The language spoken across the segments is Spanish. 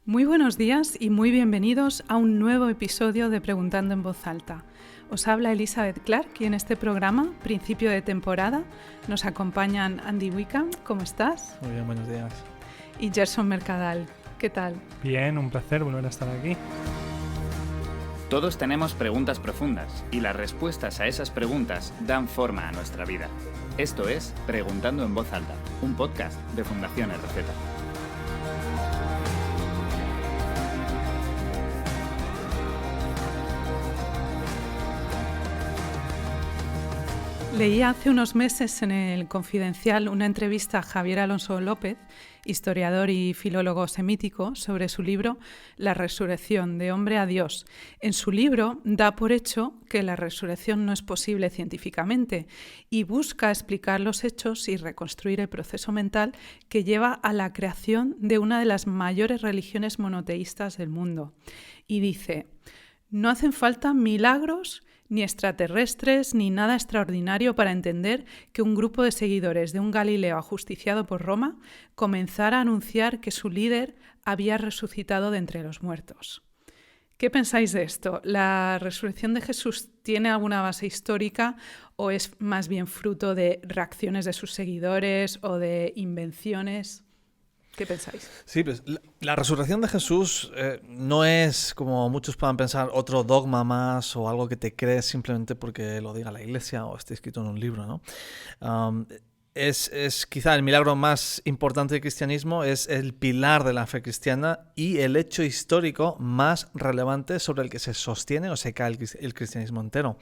Muy buenos días y muy bienvenidos a un nuevo episodio de Preguntando en Voz Alta. Os habla Elizabeth Clark y en este programa, principio de temporada, nos acompañan Andy Wickham, ¿cómo estás? Muy bien, buenos días. Y Gerson Mercadal, ¿qué tal? Bien, un placer volver a estar aquí. Todos tenemos preguntas profundas y las respuestas a esas preguntas dan forma a nuestra vida. Esto es Preguntando en Voz Alta, un podcast de Fundación RZ. Leí hace unos meses en El Confidencial una entrevista a Javier Alonso López, historiador y filólogo semítico, sobre su libro La resurrección, de hombre a Dios. En su libro da por hecho que la resurrección no es posible científicamente y busca explicar los hechos y reconstruir el proceso mental que lleva a la creación de una de las mayores religiones monoteístas del mundo. Y dice: no hacen falta milagros ni extraterrestres, ni nada extraordinario para entender que un grupo de seguidores de un Galileo ajusticiado por Roma comenzara a anunciar que su líder había resucitado de entre los muertos. ¿Qué pensáis de esto? ¿La resurrección de Jesús tiene alguna base histórica o es más bien fruto de reacciones de sus seguidores o de invenciones? ¿Qué pensáis? Sí, pues la resurrección de Jesús no es, como muchos puedan pensar, otro dogma más o algo que te crees simplemente porque lo diga la Iglesia o esté escrito en un libro, ¿no? Es quizá el milagro más importante del cristianismo, es el pilar de la fe cristiana y el hecho histórico más relevante sobre el que se sostiene o se cae el cristianismo entero.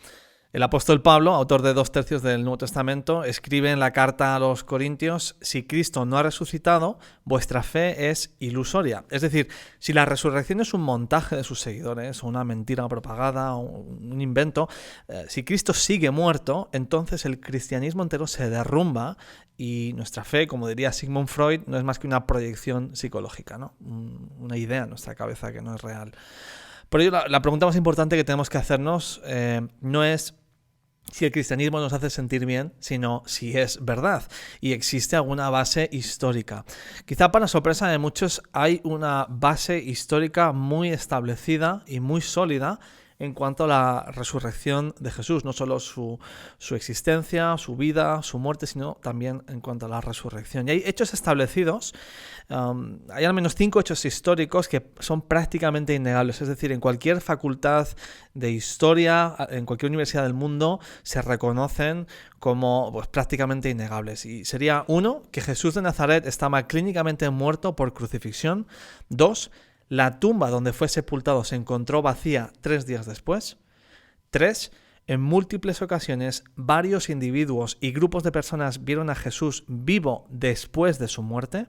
El apóstol Pablo, autor de 2/3 del Nuevo Testamento, escribe en la carta a los Corintios: si Cristo no ha resucitado, vuestra fe es ilusoria. Es decir, si la resurrección es un montaje de sus seguidores, o una mentira propagada, o un invento, si Cristo sigue muerto, entonces el cristianismo entero se derrumba y nuestra fe, como diría Sigmund Freud, no es más que una proyección psicológica, ¿no? Una idea en nuestra cabeza que no es real. Por ello, la pregunta más importante que tenemos que hacernos no es si el cristianismo nos hace sentir bien, sino si es verdad y existe alguna base histórica. Quizá para sorpresa de muchos hay una base histórica muy establecida y muy sólida en cuanto a la resurrección de Jesús, no solo su existencia, su vida, su muerte, sino también en cuanto a la resurrección. Y hay hechos establecidos, hay al menos 5 hechos históricos que son prácticamente innegables, es decir, en cualquier facultad de historia, en cualquier universidad del mundo, se reconocen como prácticamente innegables. Y sería: 1, que Jesús de Nazaret estaba clínicamente muerto por crucifixión. 2, la tumba donde fue sepultado se encontró vacía 3 días después. 3, en múltiples ocasiones varios individuos y grupos de personas vieron a Jesús vivo después de su muerte.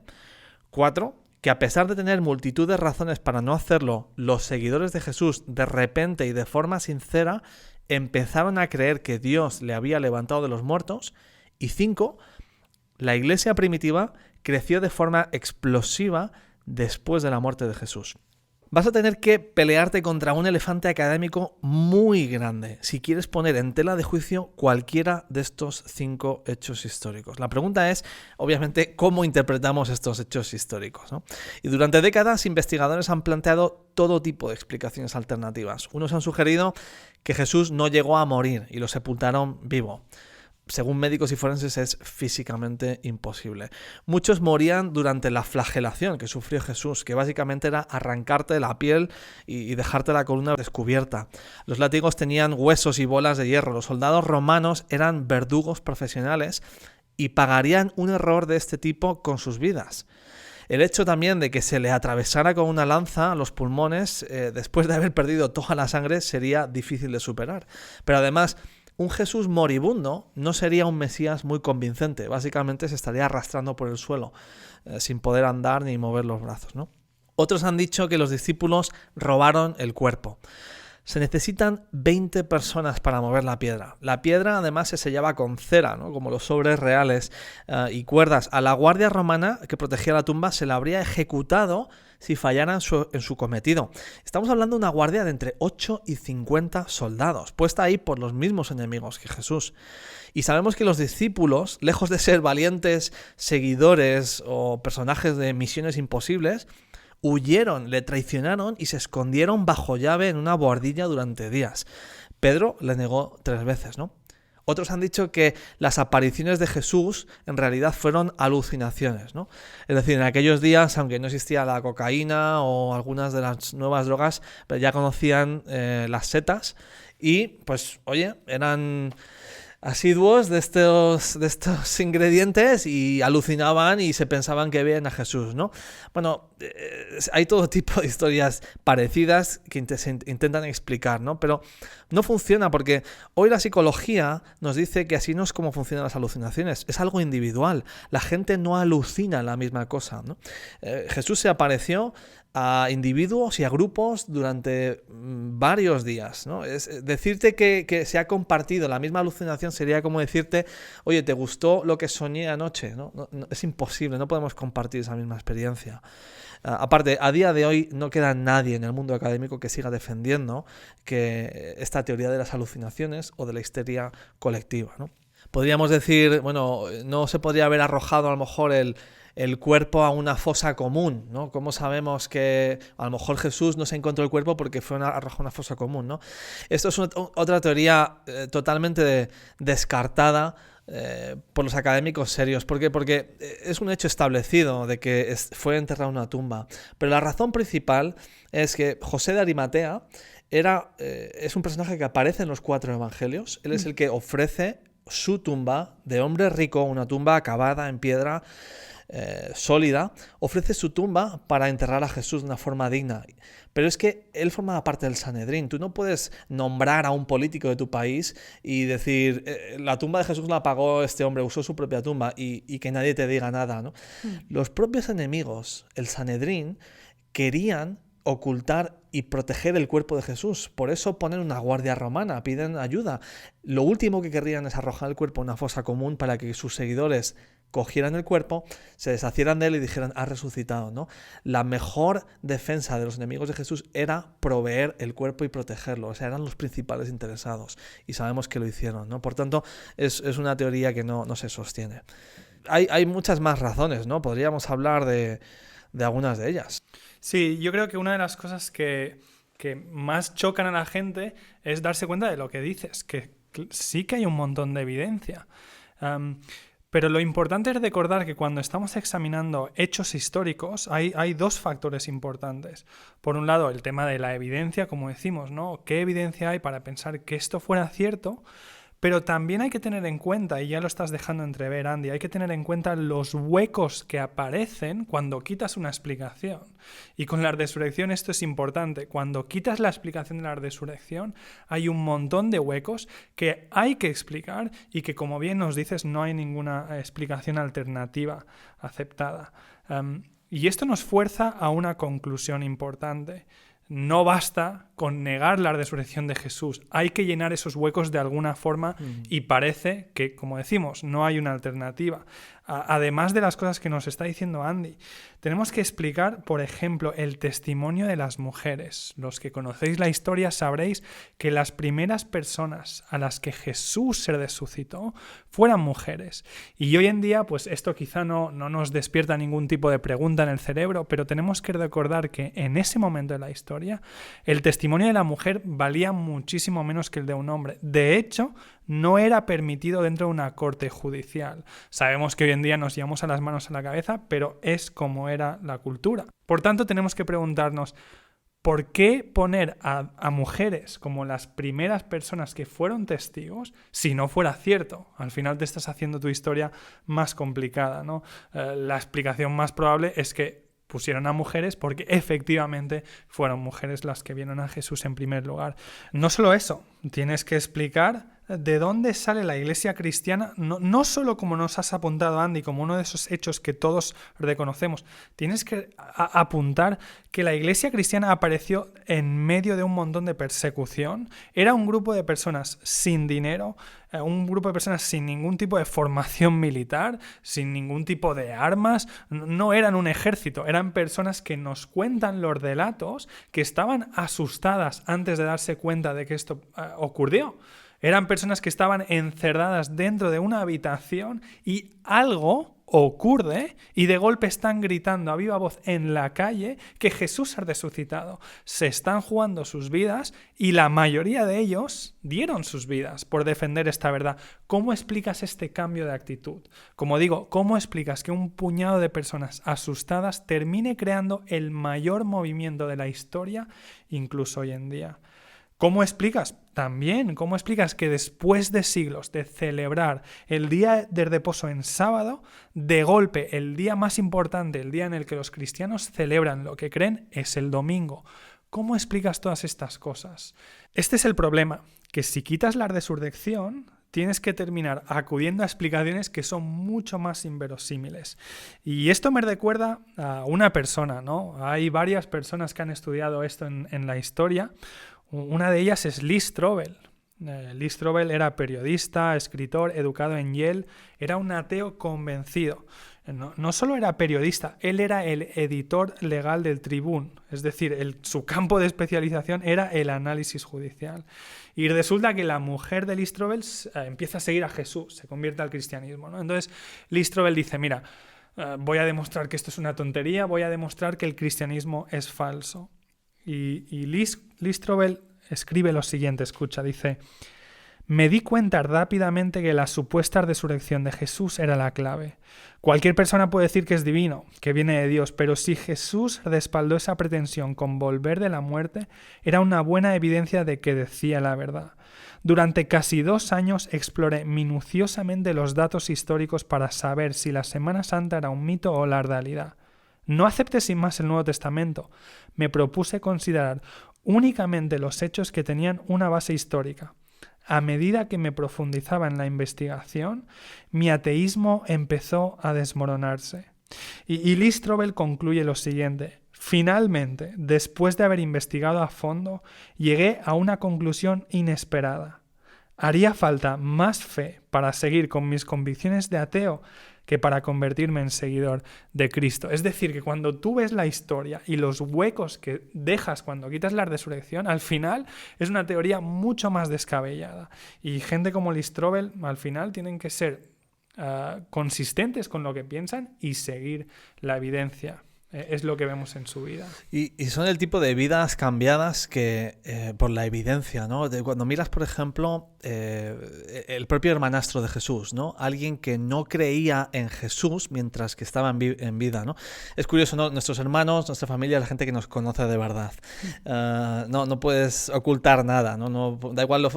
4, que a pesar de tener multitud de razones para no hacerlo, los seguidores de Jesús de repente y de forma sincera empezaron a creer que Dios le había levantado de los muertos. Y 5, la iglesia primitiva creció de forma explosiva después de la muerte de Jesús. Vas a tener que pelearte contra un elefante académico muy grande si quieres poner en tela de juicio cualquiera de estos 5 hechos históricos. La pregunta es, obviamente, ¿cómo interpretamos estos hechos históricos, ¿no? Y durante décadas, investigadores han planteado todo tipo de explicaciones alternativas. Unos han sugerido que Jesús no llegó a morir y lo sepultaron vivo. Según médicos y forenses, es físicamente imposible. Muchos morían durante la flagelación que sufrió Jesús, que básicamente era arrancarte la piel y dejarte la columna descubierta. Los látigos tenían huesos y bolas de hierro. Los soldados romanos eran verdugos profesionales y pagarían un error de este tipo con sus vidas. El hecho también de que se le atravesara con una lanza los pulmones después de haber perdido toda la sangre sería difícil de superar. Pero además, un Jesús moribundo no sería un Mesías muy convincente. Básicamente se estaría arrastrando por el suelo sin poder andar ni mover los brazos, ¿no? Otros han dicho que los discípulos robaron el cuerpo. Se necesitan 20 personas para mover la piedra. La piedra además se sellaba con cera, ¿no? Como los sobres reales, y cuerdas. A la guardia romana que protegía la tumba se la habría ejecutado si fallaran en su cometido. Estamos hablando de una guardia de entre 8 y 50 soldados, puesta ahí por los mismos enemigos que Jesús. Y sabemos que los discípulos, lejos de ser valientes seguidores o personajes de misiones imposibles, huyeron, le traicionaron y se escondieron bajo llave en una bohardilla durante días. Pedro le negó 3 veces, ¿no? Otros han dicho que las apariciones de Jesús en realidad fueron alucinaciones, ¿no? Es decir, en aquellos días, aunque no existía la cocaína o algunas de las nuevas drogas, pero ya conocían las setas y, pues, oye, eran asiduos de estos ingredientes y alucinaban y se pensaban que veían a Jesús, ¿no? Bueno, hay todo tipo de historias parecidas que se intentan explicar, ¿no? Pero no funciona porque hoy la psicología nos dice que así no es como funcionan las alucinaciones, es algo individual. La gente no alucina la misma cosa, ¿no? Jesús se apareció a individuos y a grupos durante varios días, ¿no? Decirte que se ha compartido la misma alucinación sería como decirte, oye, ¿te gustó lo que soñé anoche? ¿No? Es imposible, no podemos compartir esa misma experiencia. Aparte, a día de hoy no queda nadie en el mundo académico que siga defendiendo que esta teoría de las alucinaciones o de la histeria colectiva, ¿no? Podríamos decir, bueno, no se podría haber arrojado a lo mejor el cuerpo a una fosa común, ¿no? ¿Cómo sabemos que a lo mejor Jesús no se encontró el cuerpo porque fue arrojado a una fosa común, ¿no? Esto es otra teoría totalmente descartada por los académicos serios. ¿Por qué? Porque es un hecho establecido de que fue enterrado en una tumba. Pero la razón principal es que José de Arimatea es un personaje que aparece en los 4 evangelios. Él es el que ofrece su tumba de hombre rico, una tumba acabada en piedra, sólida, ofrece su tumba para enterrar a Jesús de una forma digna. Pero es que él formaba parte del Sanedrín. Tú no puedes nombrar a un político de tu país y decir, la tumba de Jesús la pagó este hombre, usó su propia tumba y que nadie te diga nada, ¿no? Los propios enemigos, el Sanedrín, querían ocultar y proteger el cuerpo de Jesús. Por eso ponen una guardia romana, piden ayuda. Lo último que querrían es arrojar el cuerpo en una fosa común para que sus seguidores cogieran el cuerpo, se deshacieran de él y dijeran, ha resucitado, ¿no? La mejor defensa de los enemigos de Jesús era proveer el cuerpo y protegerlo. O sea, eran los principales interesados. Y sabemos que lo hicieron, ¿no? Por tanto, es una teoría que no se sostiene. Hay muchas más razones, ¿no? Podríamos hablar de algunas de ellas. Sí, yo creo que una de las cosas que más chocan a la gente es darse cuenta de lo que dices, que sí que hay un montón de evidencia. Pero lo importante es recordar que cuando estamos examinando hechos históricos hay 2 factores importantes. Por un lado, el tema de la evidencia, como decimos, ¿no? ¿Qué evidencia hay para pensar que esto fuera cierto? Pero también hay que tener en cuenta, y ya lo estás dejando entrever, Andy, hay que tener en cuenta los huecos que aparecen cuando quitas una explicación. Y con la resurrección esto es importante. Cuando quitas la explicación de la resurrección, hay un montón de huecos que hay que explicar y que, como bien nos dices, no hay ninguna explicación alternativa aceptada. Y esto nos fuerza a una conclusión importante. No basta con negar la resurrección de Jesús. Hay que llenar esos huecos de alguna forma y parece que, como decimos, no hay una alternativa. Además de las cosas que nos está diciendo Andy, tenemos que explicar, por ejemplo, el testimonio de las mujeres. Los que conocéis la historia sabréis que las primeras personas a las que Jesús se resucitó fueran mujeres. Y hoy en día, pues esto quizá no nos despierta ningún tipo de pregunta en el cerebro, pero tenemos que recordar que en ese momento de la historia, el testimonio de la mujer valía muchísimo menos que el de un hombre. De hecho, no era permitido dentro de una corte judicial. Sabemos que hoy en día nos llevamos a las manos a la cabeza, pero es como era la cultura. Por tanto, tenemos que preguntarnos, ¿por qué poner a mujeres como las primeras personas que fueron testigos si no fuera cierto? Al final te estás haciendo tu historia más complicada, ¿no? La explicación más probable es que pusieron a mujeres porque efectivamente fueron mujeres las que vieron a Jesús en primer lugar. No solo eso, tienes que explicar de dónde sale la iglesia cristiana, no solo como nos has apuntado, Andy, como uno de esos hechos que todos reconocemos. Tienes que apuntar que la iglesia cristiana apareció en medio de un montón de persecución. Era un grupo de personas sin dinero, un grupo de personas sin ningún tipo de formación militar, sin ningún tipo de armas. No eran un ejército, eran personas que nos cuentan los relatos que estaban asustadas antes de darse cuenta de que esto ocurrió. Eran personas que estaban encerradas dentro de una habitación y algo ocurre y de golpe están gritando a viva voz en la calle que Jesús ha resucitado. Se están jugando sus vidas y la mayoría de ellos dieron sus vidas por defender esta verdad. ¿Cómo explicas este cambio de actitud? Como digo, ¿cómo explicas que un puñado de personas asustadas termine creando el mayor movimiento de la historia, incluso hoy en día? ¿Cómo explicas? También, ¿cómo explicas que después de siglos de celebrar el día de reposo en sábado, de golpe el día más importante, el día en el que los cristianos celebran lo que creen, es el domingo? ¿Cómo explicas todas estas cosas? Este es el problema, que si quitas la resurrección, tienes que terminar acudiendo a explicaciones que son mucho más inverosímiles. Y esto me recuerda a una persona, ¿no? Hay varias personas que han estudiado esto en la historia. Una de ellas es Lee Strobel. Lee Strobel era periodista, escritor, educado en Yale, era un ateo convencido. No solo era periodista, él era el editor legal del Tribune, es decir, su campo de especialización era el análisis judicial. Y resulta que la mujer de Lee Strobel empieza a seguir a Jesús, se convierte al cristianismo, ¿no? Entonces Lee Strobel dice, mira, voy a demostrar que esto es una tontería, voy a demostrar que el cristianismo es falso. Y Lee Strobel escribe lo siguiente, escucha, dice: me di cuenta rápidamente que la supuesta resurrección de Jesús era la clave. Cualquier persona puede decir que es divino, que viene de Dios, pero si Jesús respaldó esa pretensión con volver de la muerte, era una buena evidencia de que decía la verdad. Durante casi 2 años exploré minuciosamente los datos históricos para saber si la Semana Santa era un mito o la realidad. No acepté sin más el Nuevo Testamento. Me propuse considerar únicamente los hechos que tenían una base histórica. A medida que me profundizaba en la investigación, mi ateísmo empezó a desmoronarse. Y Lee Strobel concluye lo siguiente: finalmente, después de haber investigado a fondo, llegué a una conclusión inesperada. Haría falta más fe para seguir con mis convicciones de ateo que para convertirme en seguidor de Cristo. Es decir, que cuando tú ves la historia y los huecos que dejas cuando quitas la resurrección, al final es una teoría mucho más descabellada. Y gente como Lee Strobel, al final, tienen que ser consistentes con lo que piensan y seguir la evidencia. Es lo que vemos en su vida. Y son el tipo de vidas cambiadas que por la evidencia, ¿no? Cuando miras, por ejemplo, el propio hermanastro de Jesús, ¿no? Alguien que no creía en Jesús mientras que estaba en vida, ¿no? Es curioso, ¿no? Nuestros hermanos, nuestra familia, la gente que nos conoce de verdad. No puedes ocultar nada, ¿no? Da igual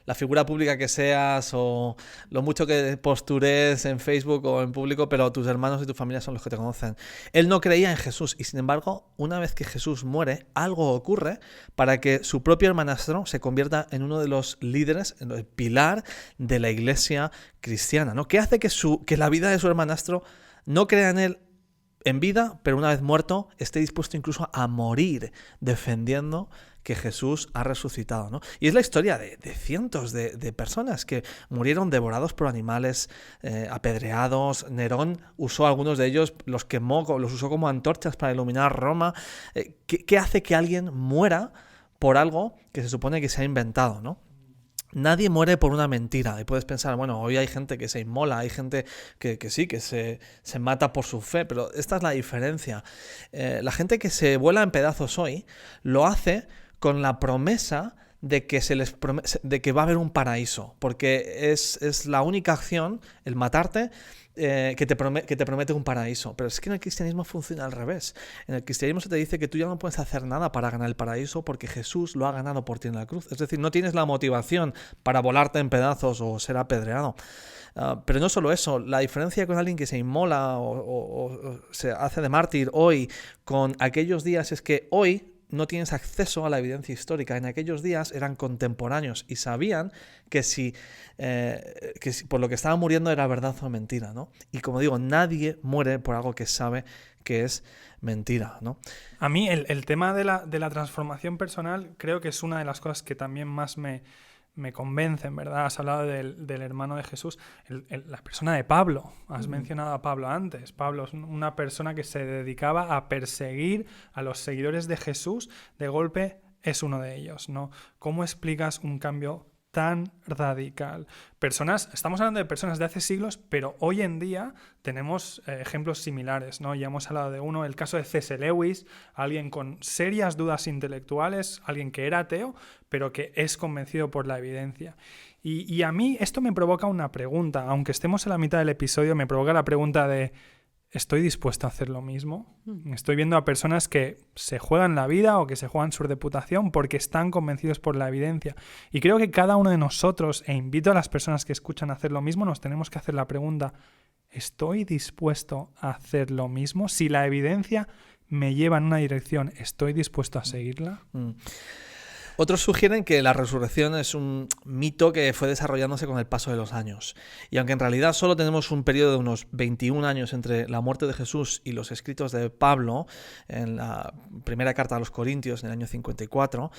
la figura pública que seas o lo mucho que postures en Facebook o en público, pero tus hermanos y tu familia son los que te conocen. Él no creía en Jesús y sin embargo, una vez que Jesús muere, algo ocurre para que su propio hermanastro se convierta en uno de los líderes, en el pilar de la iglesia cristiana, ¿no? ¿Qué hace que la vida de su hermanastro no crea en él en vida, pero una vez muerto esté dispuesto incluso a morir defendiendo que Jesús ha resucitado, ¿no? Y es la historia de cientos de personas que murieron devorados por animales, apedreados. Nerón usó algunos de ellos, los quemó, los usó como antorchas para iluminar Roma. ¿Qué hace que alguien muera por algo que se supone que se ha inventado, ¿no? Nadie muere por una mentira. Y puedes pensar, bueno, hoy hay gente que se inmola, hay gente que sí, que se mata por su fe, pero esta es la diferencia. La gente que se vuela en pedazos hoy lo hace con la promesa de que va a haber un paraíso, porque es la única acción, el matarte, que te promete un paraíso. Pero es que en el cristianismo funciona al revés. En el cristianismo se te dice que tú ya no puedes hacer nada para ganar el paraíso porque Jesús lo ha ganado por ti en la cruz. Es decir, no tienes la motivación para volarte en pedazos o ser apedreado. Pero no solo eso, la diferencia con alguien que se inmola o se hace de mártir hoy con aquellos días es que hoy no tienes acceso a la evidencia histórica. En aquellos días eran contemporáneos y sabían que si por lo que estaba muriendo era verdad o mentira, ¿no? Y como digo, nadie muere por algo que sabe que es mentira, ¿no? A mí el tema de la transformación personal creo que es una de las cosas que también más me convencen, ¿verdad? Has hablado del hermano de Jesús, la persona de Pablo. Has mencionado a Pablo antes. Pablo es una persona que se dedicaba a perseguir a los seguidores de Jesús. De golpe es uno de ellos, ¿no? ¿Cómo explicas un cambio tan radical. Estamos hablando de personas de hace siglos, pero hoy en día tenemos ejemplos similares, ¿no? Ya hemos hablado de uno, el caso de C.S. Lewis, alguien con serias dudas intelectuales, alguien que era ateo, pero que es convencido por la evidencia. Y a mí esto me provoca una pregunta, aunque estemos en la mitad del episodio, me provoca la pregunta de ¿estoy dispuesto a hacer lo mismo? Estoy viendo a personas que se juegan la vida o que se juegan su reputación porque están convencidos por la evidencia. Y creo que cada uno de nosotros, e invito a las personas que escuchan a hacer lo mismo, nos tenemos que hacer la pregunta, ¿estoy dispuesto a hacer lo mismo? Si la evidencia me lleva en una dirección, ¿estoy dispuesto a seguirla? Otros sugieren que la resurrección es un mito que fue desarrollándose con el paso de los años. Y aunque en realidad solo tenemos un periodo de unos 21 años entre la muerte de Jesús y los escritos de Pablo, en la primera carta a los Corintios, en el año 54,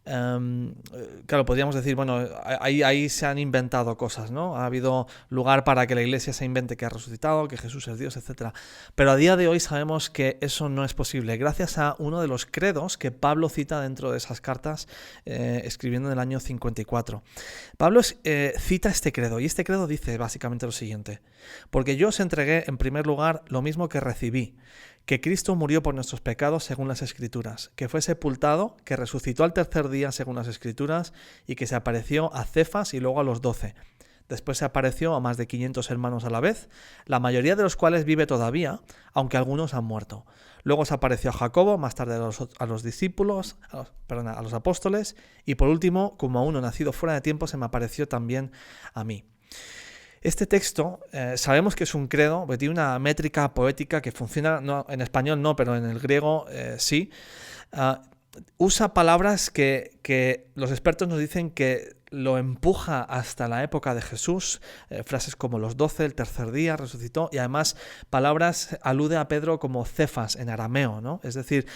claro, podríamos decir, bueno, ahí se han inventado cosas, ¿no? Ha habido lugar para que la Iglesia se invente que ha resucitado, que Jesús es Dios, etc. Pero a día de hoy sabemos que eso no es posible, gracias a uno de los credos que Pablo cita dentro de esas cartas, escribiendo en el año 54. Pablo cita este credo, y este credo dice básicamente lo siguiente: porque yo os entregué en primer lugar lo mismo que recibí, que Cristo murió por nuestros pecados según las Escrituras, que fue sepultado, que resucitó al tercer día según las Escrituras, y que se apareció a Cefas y luego a los 12. Después se apareció a más de 500 hermanos a la vez, la mayoría de los cuales vive todavía, aunque algunos han muerto. Luego se apareció a Jacobo, más tarde a los discípulos, a los apóstoles, y por último, como a uno nacido fuera de tiempo, se me apareció también a mí. Este texto sabemos que es un credo, porque tiene una métrica poética que funciona, no, en español no, pero en el griego sí. Usa palabras que los expertos nos dicen que lo empuja hasta la época de Jesús, frases como los 12, el tercer día, resucitó, y además palabras alude a Pedro como Cefas en arameo, ¿no? Es decir,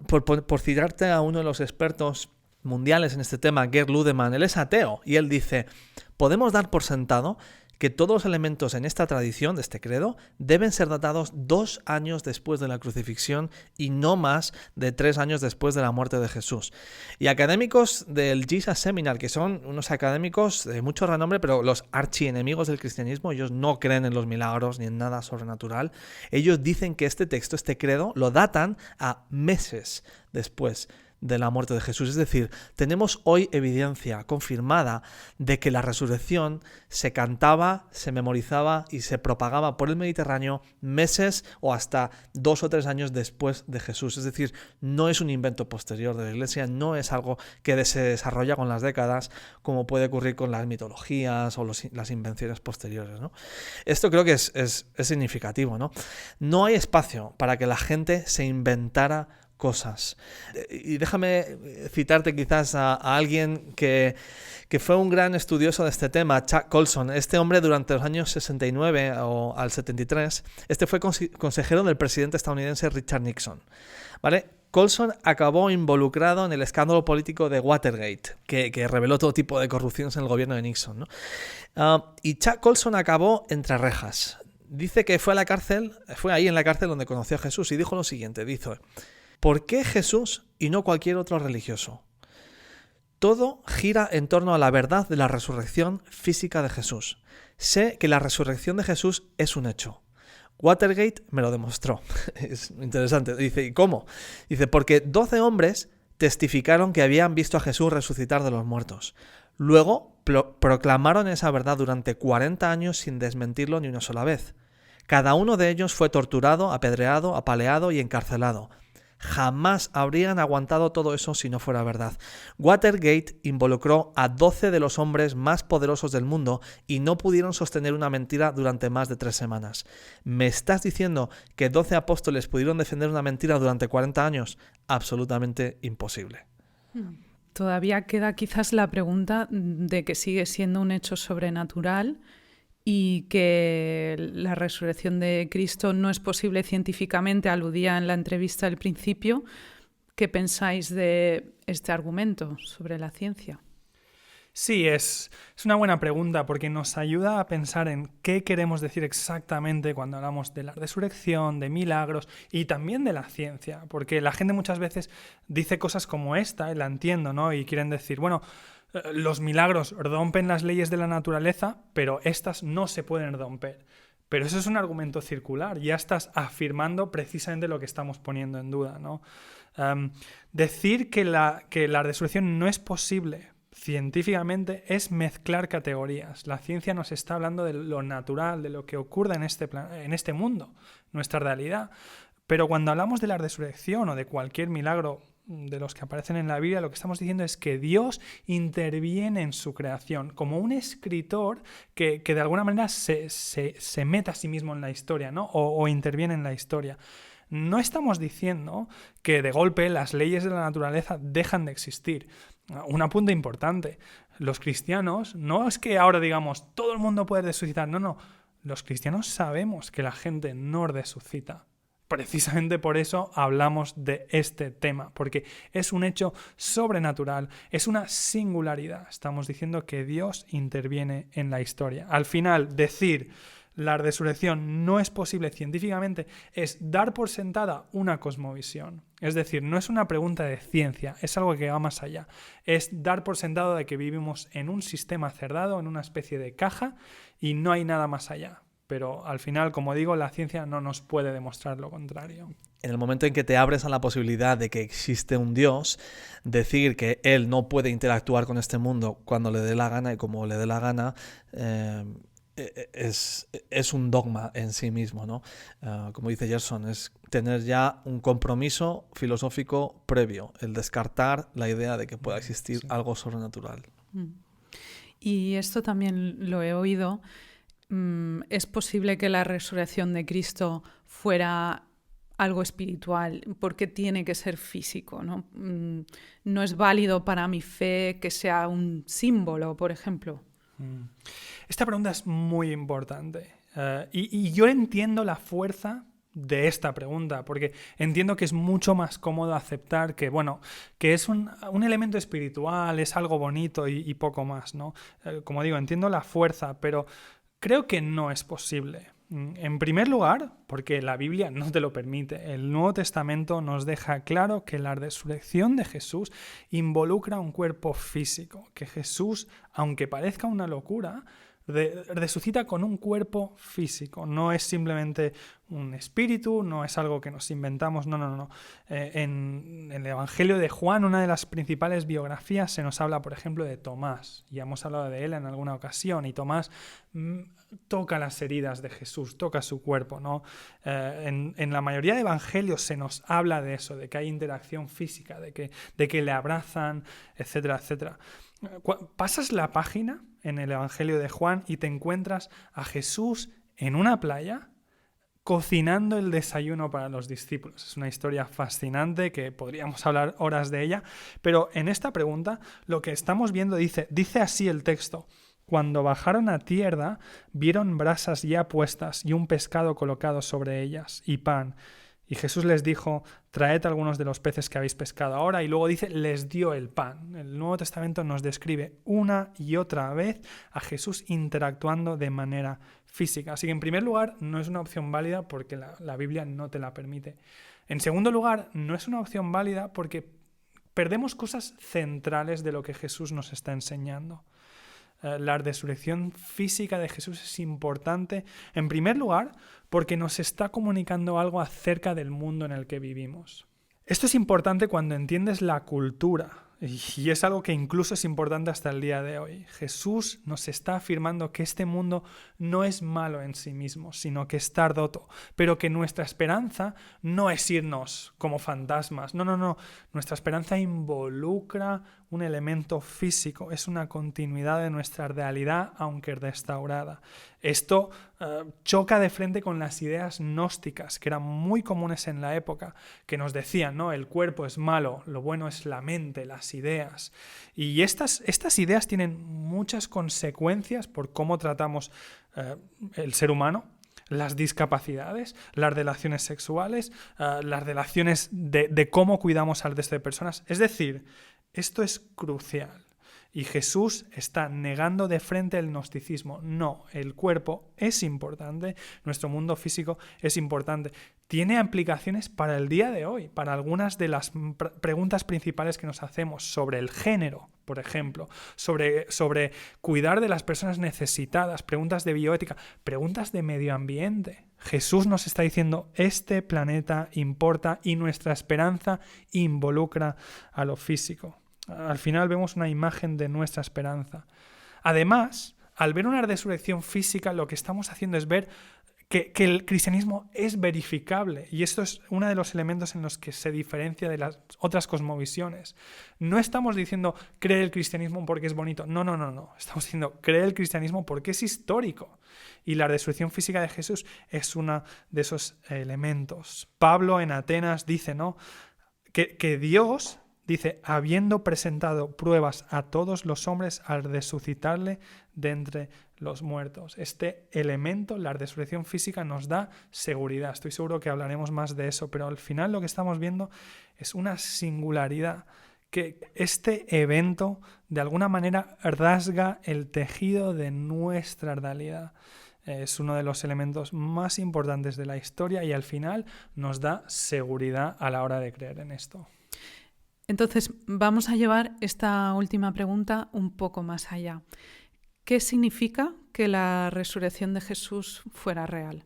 por citarte a uno de los expertos mundiales en este tema, Gerd Ludemann, él es ateo, y él dice, podemos dar por sentado que todos los elementos en esta tradición, de este credo, deben ser datados 2 años después de la crucifixión y no más de 3 años después de la muerte de Jesús. Y académicos del Jesus Seminar, que son unos académicos de mucho renombre, pero los archienemigos del cristianismo, ellos no creen en los milagros ni en nada sobrenatural, ellos dicen que este texto, este credo, lo datan a meses después de la muerte de Jesús. Es decir, tenemos hoy evidencia confirmada de que la resurrección se cantaba, se memorizaba y se propagaba por el Mediterráneo meses o hasta 2 o 3 años después de Jesús. Es decir, no es un invento posterior de la Iglesia, no es algo que se desarrolla con las décadas, como puede ocurrir con las mitologías o las invenciones posteriores, ¿no? Esto creo que es significativo, ¿no? No hay espacio para que la gente se inventara cosas. Y déjame citarte quizás a alguien que fue un gran estudioso de este tema, Chuck Colson. Este hombre durante los años 69 o al 73, fue consejero del presidente estadounidense Richard Nixon, ¿vale? Colson acabó involucrado en el escándalo político de Watergate, que reveló todo tipo de corrupciones en el gobierno de Nixon, ¿no? Y Chuck Colson acabó entre rejas. Dice que fue a la cárcel, fue ahí en la cárcel donde conoció a Jesús, y dijo lo siguiente, dice: ¿por qué Jesús y no cualquier otro religioso? Todo gira en torno a la verdad de la resurrección física de Jesús. Sé que la resurrección de Jesús es un hecho. Watergate me lo demostró. Es interesante. Dice, ¿y cómo? Dice, porque 12 hombres testificaron que habían visto a Jesús resucitar de los muertos. Luego proclamaron esa verdad durante 40 años sin desmentirlo ni una sola vez. Cada uno de ellos fue torturado, apedreado, apaleado y encarcelado. Jamás habrían aguantado todo eso si no fuera verdad. Watergate involucró a 12 de los hombres más poderosos del mundo y no pudieron sostener una mentira durante más de 3 semanas. ¿Me estás diciendo que 12 apóstoles pudieron defender una mentira durante 40 años? Absolutamente imposible. Todavía queda quizás la pregunta de que sigue siendo un hecho sobrenatural y que la resurrección de Cristo no es posible científicamente, aludía en la entrevista al principio. ¿Qué pensáis de este argumento sobre la ciencia? Sí, es una buena pregunta porque nos ayuda a pensar en qué queremos decir exactamente cuando hablamos de la resurrección, de milagros y también de la ciencia, porque la gente muchas veces dice cosas como esta, y la entiendo, ¿no? Y quieren decir, bueno, los milagros rompen las leyes de la naturaleza, pero estas no se pueden romper. Pero eso es un argumento circular, ya estás afirmando precisamente lo que estamos poniendo en duda, ¿no? Decir que la resurrección no es posible científicamente es mezclar categorías. La ciencia nos está hablando de lo natural, de lo que ocurre en este mundo, nuestra realidad. Pero cuando hablamos de la resurrección o de cualquier milagro de los que aparecen en la Biblia, lo que estamos diciendo es que Dios interviene en su creación, como un escritor que de alguna manera se mete a sí mismo en la historia, ¿no? o interviene en la historia. No estamos diciendo que de golpe las leyes de la naturaleza dejan de existir. Un apunte importante. Los cristianos, no es que ahora digamos todo el mundo puede resucitar, no. Los cristianos sabemos que la gente no resucita. Precisamente por eso hablamos de este tema, porque es un hecho sobrenatural, es una singularidad. Estamos diciendo que Dios interviene en la historia. Al final, decir la resurrección no es posible científicamente es dar por sentada una cosmovisión. Es decir, no es una pregunta de ciencia, es algo que va más allá. Es dar por sentado de que vivimos en un sistema cerrado, en una especie de caja, y no hay nada más allá. Pero al final, como digo, la ciencia no nos puede demostrar lo contrario. En el momento en que te abres a la posibilidad de que existe un Dios, decir que Él no puede interactuar con este mundo cuando le dé la gana y como le dé la gana, es un dogma en sí mismo, ¿no? Como dice Gerson, es tener ya un compromiso filosófico previo, el descartar la idea de que pueda existir algo sobrenatural. Y esto también lo he oído. Es posible que la resurrección de Cristo fuera algo espiritual, porque tiene que ser físico, ¿no? No es válido para mi fe que sea un símbolo, por ejemplo. Esta pregunta es muy importante y yo entiendo la fuerza de esta pregunta, porque entiendo que es mucho más cómodo aceptar que, bueno, que es un elemento espiritual, es algo bonito y poco más, ¿no? Como digo, entiendo la fuerza, pero creo que no es posible. En primer lugar, porque la Biblia no te lo permite. El Nuevo Testamento nos deja claro que la resurrección de Jesús involucra un cuerpo físico, que Jesús, aunque parezca una locura, resucita con un cuerpo físico. No es simplemente un espíritu, no es algo que nos inventamos, no. En el Evangelio de Juan, una de las principales biografías, se nos habla, por ejemplo, de Tomás. Ya hemos hablado de él en alguna ocasión, y Tomás toca las heridas de Jesús, toca su cuerpo, ¿no? En la mayoría de evangelios se nos habla de eso, de que hay interacción física, de que le abrazan, etcétera, etcétera. Pasas la página en el Evangelio de Juan y te encuentras a Jesús en una playa cocinando el desayuno para los discípulos. Es una historia fascinante que podríamos hablar horas de ella, pero en esta pregunta lo que estamos viendo dice así el texto: cuando bajaron a tierra, vieron brasas ya puestas y un pescado colocado sobre ellas y pan. Y Jesús les dijo: traed algunos de los peces que habéis pescado ahora. Y luego dice, les dio el pan. El Nuevo Testamento nos describe una y otra vez a Jesús interactuando de manera física. Así que en primer lugar, no es una opción válida porque la Biblia no te la permite. En segundo lugar, no es una opción válida porque perdemos cosas centrales de lo que Jesús nos está enseñando. La resurrección física de Jesús es importante, en primer lugar, porque nos está comunicando algo acerca del mundo en el que vivimos. Esto es importante cuando entiendes la cultura, y es algo que incluso es importante hasta el día de hoy. Jesús nos está afirmando que este mundo no es malo en sí mismo, sino que está roto, pero que nuestra esperanza no es irnos como fantasmas. No. Nuestra esperanza involucra un elemento físico, es una continuidad de nuestra realidad, aunque restaurada. Esto choca de frente con las ideas gnósticas, que eran muy comunes en la época, que nos decían, ¿no? El cuerpo es malo, lo bueno es la mente, las ideas. Y estas ideas tienen muchas consecuencias por cómo tratamos el ser humano, las discapacidades, las relaciones sexuales, las relaciones de cómo cuidamos al resto de personas. Es decir, esto es crucial. Y Jesús está negando de frente el gnosticismo. No, el cuerpo es importante, nuestro mundo físico es importante. Tiene implicaciones para el día de hoy, para algunas de las preguntas principales que nos hacemos sobre el género, por ejemplo, sobre cuidar de las personas necesitadas, preguntas de bioética, preguntas de medio ambiente. Jesús nos está diciendo, este planeta importa y nuestra esperanza involucra a lo físico. Al final vemos una imagen de nuestra esperanza. Además, al ver una resurrección física, lo que estamos haciendo es ver que el cristianismo es verificable, y esto es uno de los elementos en los que se diferencia de las otras cosmovisiones. No estamos diciendo cree el cristianismo porque es bonito, no. Estamos diciendo cree el cristianismo porque es histórico, y la resurrección física de Jesús es uno de esos elementos. Pablo en Atenas dice, ¿no?, que Dios, dice, habiendo presentado pruebas a todos los hombres al resucitarle de entre los muertos. Este elemento, la resurrección física, nos da seguridad. Estoy seguro que hablaremos más de eso, pero al final lo que estamos viendo es una singularidad, que este evento de alguna manera rasga el tejido de nuestra realidad. Es uno de los elementos más importantes de la historia y al final nos da seguridad a la hora de creer en esto. Entonces, vamos a llevar esta última pregunta un poco más allá. ¿Qué significa que la resurrección de Jesús fuera real?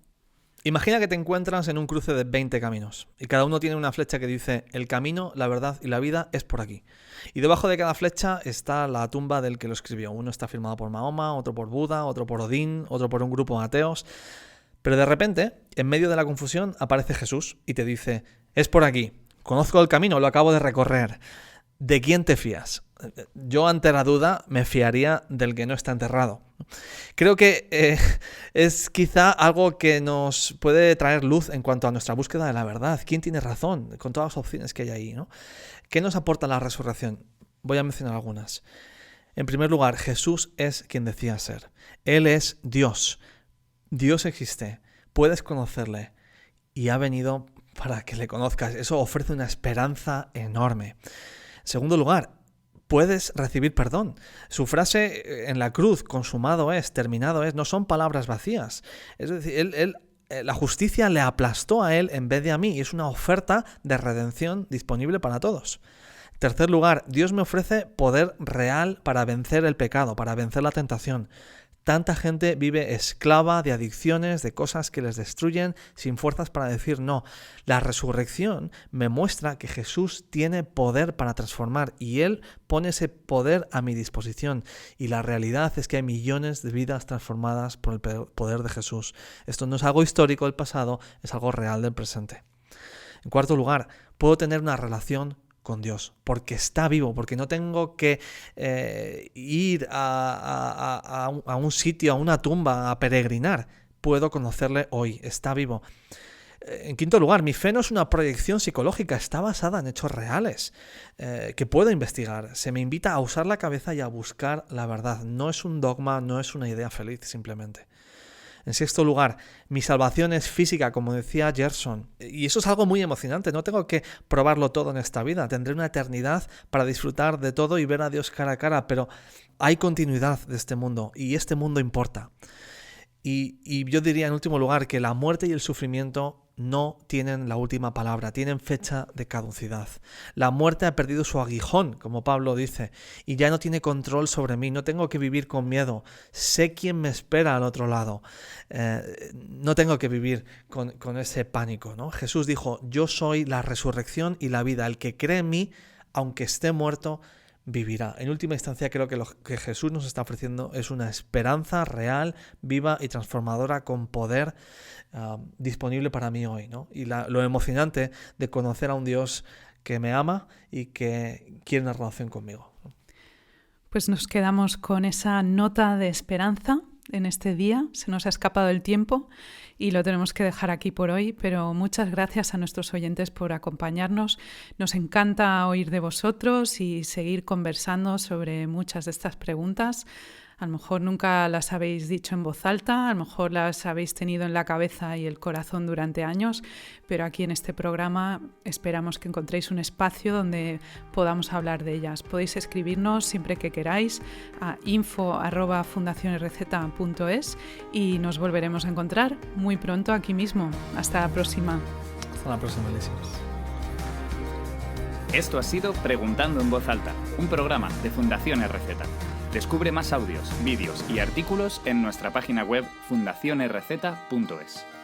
Imagina que te encuentras en un cruce de 20 caminos y cada uno tiene una flecha que dice el camino, la verdad y la vida es por aquí. Y debajo de cada flecha está la tumba del que lo escribió. Uno está firmado por Mahoma, otro por Buda, otro por Odín, otro por un grupo de ateos. Pero de repente, en medio de la confusión, aparece Jesús y te dice, es por aquí. Conozco el camino, lo acabo de recorrer. ¿De quién te fías? Yo ante la duda me fiaría del que no está enterrado. Creo que es quizá algo que nos puede traer luz en cuanto a nuestra búsqueda de la verdad. ¿Quién tiene razón? Con todas las opciones que hay ahí, ¿no? ¿Qué nos aporta la resurrección? Voy a mencionar algunas. En primer lugar, Jesús es quien decía ser. Él es Dios. Dios existe. Puedes conocerle. Y ha venido para que le conozcas. Eso ofrece una esperanza enorme. En segundo lugar, puedes recibir perdón. Su frase en la cruz, consumado es, terminado es, no son palabras vacías. Es decir, la justicia le aplastó a él en vez de a mí y es una oferta de redención disponible para todos. En tercer lugar, Dios me ofrece poder real para vencer el pecado, para vencer la tentación. Tanta gente vive esclava de adicciones, de cosas que les destruyen, sin fuerzas para decir no. La resurrección me muestra que Jesús tiene poder para transformar y Él pone ese poder a mi disposición. Y la realidad es que hay millones de vidas transformadas por el poder de Jesús. Esto no es algo histórico del pasado, es algo real del presente. En cuarto lugar, puedo tener una relación con Dios, porque está vivo, porque no tengo que ir a un sitio, a una tumba, a peregrinar. Puedo conocerle hoy, está vivo. En quinto lugar, mi fe no es una proyección psicológica, está basada en hechos reales que puedo investigar. Se me invita a usar la cabeza y a buscar la verdad. No es un dogma, no es una idea feliz, simplemente. En sexto lugar, mi salvación es física, como decía Gerson. Y eso es algo muy emocionante. No tengo que probarlo todo en esta vida. Tendré una eternidad para disfrutar de todo y ver a Dios cara a cara. Pero hay continuidad de este mundo y este mundo importa. Y yo diría en último lugar que la muerte y el sufrimiento no tienen la última palabra, tienen fecha de caducidad. La muerte ha perdido su aguijón, como Pablo dice, y ya no tiene control sobre mí, no tengo que vivir con miedo, sé quién me espera al otro lado, no tengo que vivir con ese pánico, ¿no? Jesús dijo, yo soy la resurrección y la vida, el que cree en mí, aunque esté muerto, vivirá. En última instancia, creo que lo que Jesús nos está ofreciendo es una esperanza real, viva y transformadora con poder disponible para mí hoy, ¿no? Y lo emocionante de conocer a un Dios que me ama y que quiere una relación conmigo. Pues nos quedamos con esa nota de esperanza en este día. Se nos ha escapado el tiempo y lo tenemos que dejar aquí por hoy, pero muchas gracias a nuestros oyentes por acompañarnos. Nos encanta oír de vosotros y seguir conversando sobre muchas de estas preguntas. A lo mejor nunca las habéis dicho en voz alta, a lo mejor las habéis tenido en la cabeza y el corazón durante años, pero aquí en este programa esperamos que encontréis un espacio donde podamos hablar de ellas. Podéis escribirnos siempre que queráis a info@fundacionrz.es y nos volveremos a encontrar muy pronto aquí mismo. Hasta la próxima. Hasta la próxima, Alicia. Esto ha sido Preguntando en Voz Alta, un programa de Fundación RZ. Descubre más audios, vídeos y artículos en nuestra página web fundacionrz.es.